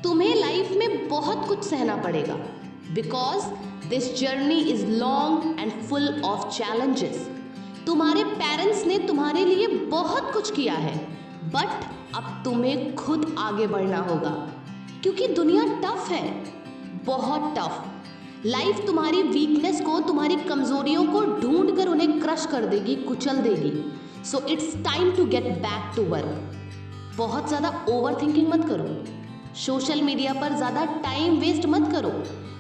तुम्हें लाइफ में बहुत कुछ सहना पड़ेगा because this journey is long and full of challenges. तुम्हारे पेरेंट्स ने तुम्हारे लिए बहुत कुछ किया है बट अब तुम्हें खुद आगे बढ़ना होगा क्योंकि दुनिया टफ है, बहुत टफ। लाइफ तुम्हारी वीकनेस को, तुम्हारी कमजोरियों को ढूंढ कर उन्हें क्रश कर देगी, कुचल देगी। So it's time to get back to work. बहुत ज़्यादा ओवर थिंकिंग मत करो, सोशल मीडिया पर ज़्यादा टाइम वेस्ट मत करो,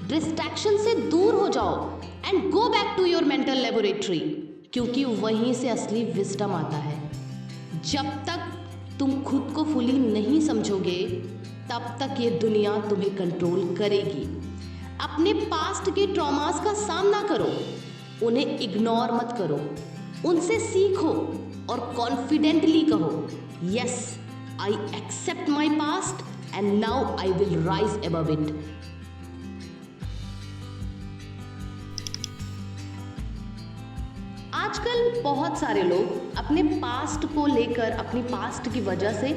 डिस्ट्रैक्शन से दूर हो जाओ and go back to your mental laboratory क्योंकि वहीं से असली विजडम आता है। जब तक तुम खुद को फुली नहीं समझोगे तब तक ये दुनिया तुम्हें कंट्रोल करेगी। अपने पास्ट के ट्रॉमास का सामना करो, उन्हें इग्नोर मत करो, उनसे सीखो और कॉन्फिडेंटली कहो, yes I accept my past and now I will rise above it. आजकल बहुत सारे लोग अपने पास्ट को लेकर, अपनी पास्ट की वजह से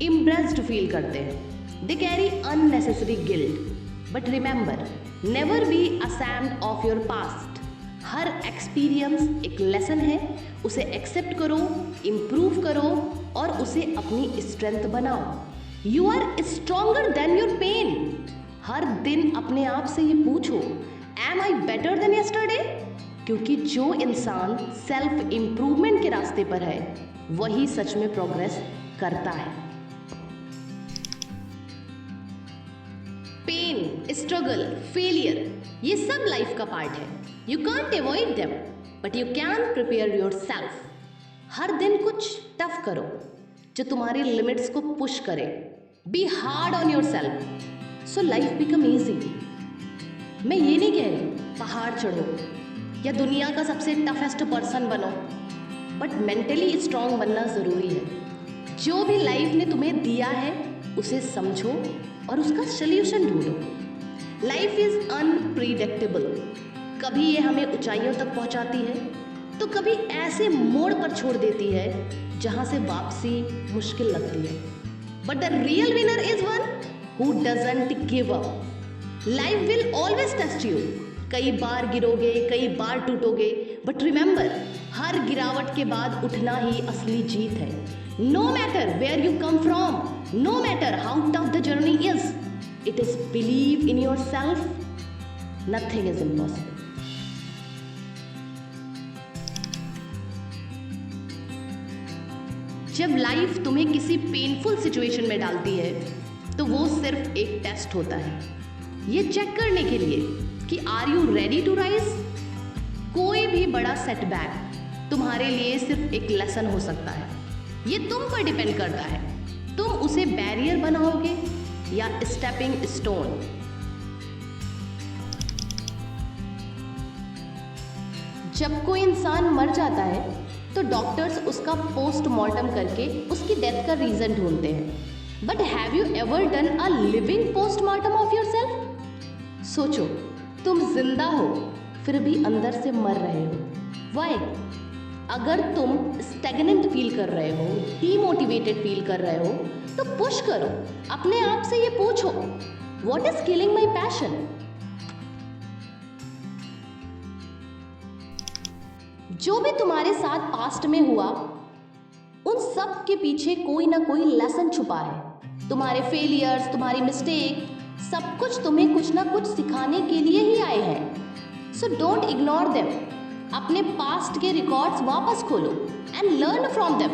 इम्प्रेस्ड फील करते हैं। They carry unnecessary guilt but remember, never be ashamed of your past. Her experience एक लेसन है, उसे एक्सेप्ट करो, इम्प्रूव करो और उसे अपनी स्ट्रेंथ बनाओ। You are stronger than your pain. हर दिन अपने आप से ये पूछो, am I better than yesterday? क्योंकि जो इंसान सेल्फ इम्प्रूवमेंट के रास्ते पर है वही सच में प्रोग्रेस करता है। पेन, स्ट्रगल, फेलियर, ये सब लाइफ का पार्ट है। You can't avoid them but you can prepare yourself. हर दिन कुछ टफ करो जो तुम्हारी लिमिट्स को पुश करे। Be hard on your self so life become easy. मैं ये नहीं कह रही पहाड़ चढ़ो या दुनिया का सबसे टफेस्ट पर्सन बनो, बट मेंटली स्ट्रांग बनना ज़रूरी है। जो भी लाइफ ने तुम्हें दिया है उसे समझो और उसका सल्यूशन ढूंढो। Life is unpredictable. कभी ये हमें ऊंचाइयों तक पहुंचाती है तो कभी ऐसे मोड़ पर छोड़ देती है जहां से वापसी मुश्किल लगती है। But the real winner is one who doesn't give up. Life will always test you. कई बार गिरोगे, कई बार टूटोगे, बट रिमेंबर, हर गिरावट के बाद उठना ही असली जीत है। No matter where you come from, no matter how tough the journey is, it is believe in yourself, nothing is impossible. जब लाइफ तुम्हें किसी पेनफुल सिचुएशन में डालती है तो वो सिर्फ एक टेस्ट होता है, ये चेक करने के लिए कि are you ready to rise. कोई भी बड़ा सेटबैक तुम्हारे लिए सिर्फ एक लेसन हो सकता है। ये तुम पर डिपेंड करता है, तुम उसे बैरियर बनाओगे या स्टेपिंग स्टोन। जब कोई इंसान मर जाता है तो डॉक्टर्स उसका पोस्टमार्टम करके उसकी डेथ का रीजन ढूंढते हैं। But have you ever done a living postmortem of yourself? सोचो, तुम जिंदा हो फिर भी अंदर से मर रहे हो। व्हाई? अगर तुम स्टैग्नेंट फील कर रहे हो, डीमोटिवेटेड फील कर रहे हो तो पुश करो। अपने आप से ये पूछो, what is killing my passion? जो भी तुम्हारे साथ पास्ट में हुआ उन सब के पीछे कोई ना कोई लेसन छुपा है। तुम्हारे फेलियर्स, तुम्हारी मिस्टेक, सब कुछ तुम्हें कुछ ना कुछ सिखाने के लिए ही आए हैं। So don't ignore them. अपने पास्ट के रिकॉर्ड्स वापस खोलो एंड लर्न फ्रॉम देम।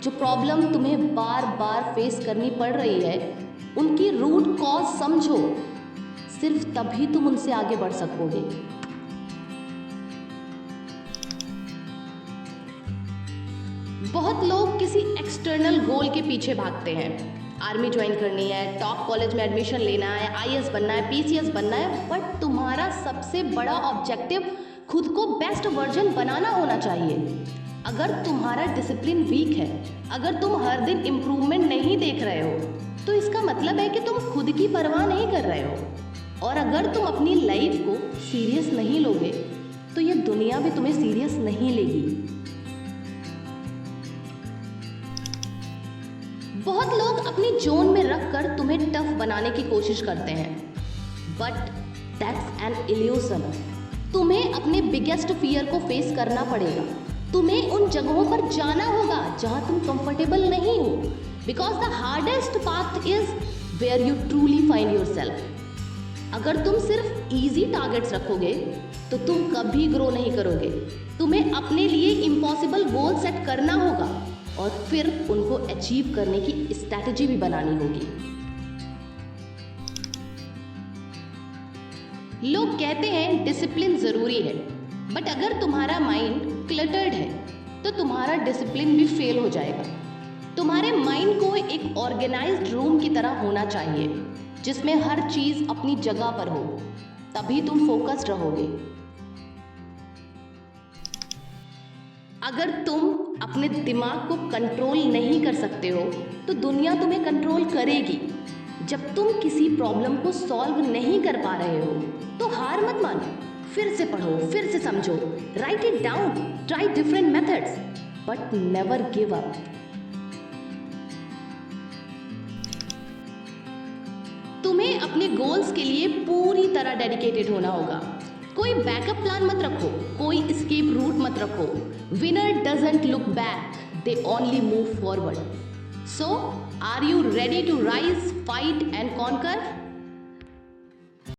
जो प्रॉब्लम तुम्हें बार बार फेस करनी पड़ रही है उनकी रूट कॉज समझो, सिर्फ तभी तुम उनसे आगे बढ़ सकोगे। बहुत लोग किसी एक्सटर्नल गोल के पीछे भागते हैं। आर्मी ज्वाइन करनी है, टॉप कॉलेज में एडमिशन लेना है, आईएएस बनना है, पीसीएस बनना है, बट तुम्हारा सबसे बड़ा ऑब्जेक्टिव खुद को बेस्ट वर्जन बनाना होना चाहिए। अगर तुम्हारा डिसिप्लिन वीक है, अगर तुम हर दिन इम्प्रूवमेंट नहीं देख रहे हो तो इसका मतलब है कि तुम खुद की परवाह नहीं कर रहे हो। और अगर तुम अपनी लाइफ को सीरियस नहीं लोगे तो ये दुनिया भी तुम्हें सीरियस नहीं लेगी। बहुत लोग अपनी जोन में रखकर तुम्हें टफ बनाने की कोशिश करते हैं, बट दैट्स एन इल्यूजन। तुम्हें अपने बिगेस्ट फियर को फेस करना पड़ेगा। तुम्हें उन जगहों पर जाना होगा जहां तुम कंफर्टेबल नहीं हो, because the hardest path is where you truly find yourself. अगर तुम सिर्फ इजी टारगेट्स रखोगे तो तुम कभी ग्रो नहीं करोगे। तुम्हें अपने लिए इम्पॉसिबल गोल सेट करना होगा और फिर उनको अचीव करने की स्ट्रैटेजी भी बनानी होगी। लोग कहते हैं डिसिप्लिन जरूरी है, बट अगर तुम्हारा माइंड क्लटर्ड है तो तुम्हारा डिसिप्लिन भी फेल हो जाएगा। तुम्हारे माइंड को एक ऑर्गेनाइज्ड रूम की तरह होना चाहिए जिसमें हर चीज अपनी जगह पर हो, तभी तुम फोकस्ड रहोगे। अगर तुम अपने दिमाग को कंट्रोल नहीं कर सकते हो तो दुनिया तुम्हें कंट्रोल करेगी। जब तुम किसी प्रॉब्लम को सॉल्व नहीं कर पा रहे हो तो हार मत मानो, फिर से पढ़ो, फिर से समझो, right it down, try different methods, but never give up. तुम्हें अपने गोल्स के लिए पूरी तरह डेडिकेटेड होना होगा। कोई बैकअप प्लान मत रखो, कोई एस्केप रूट मत रखो। Winner doesn't look back, they only move forward. So, are you ready to rise, fight and conquer?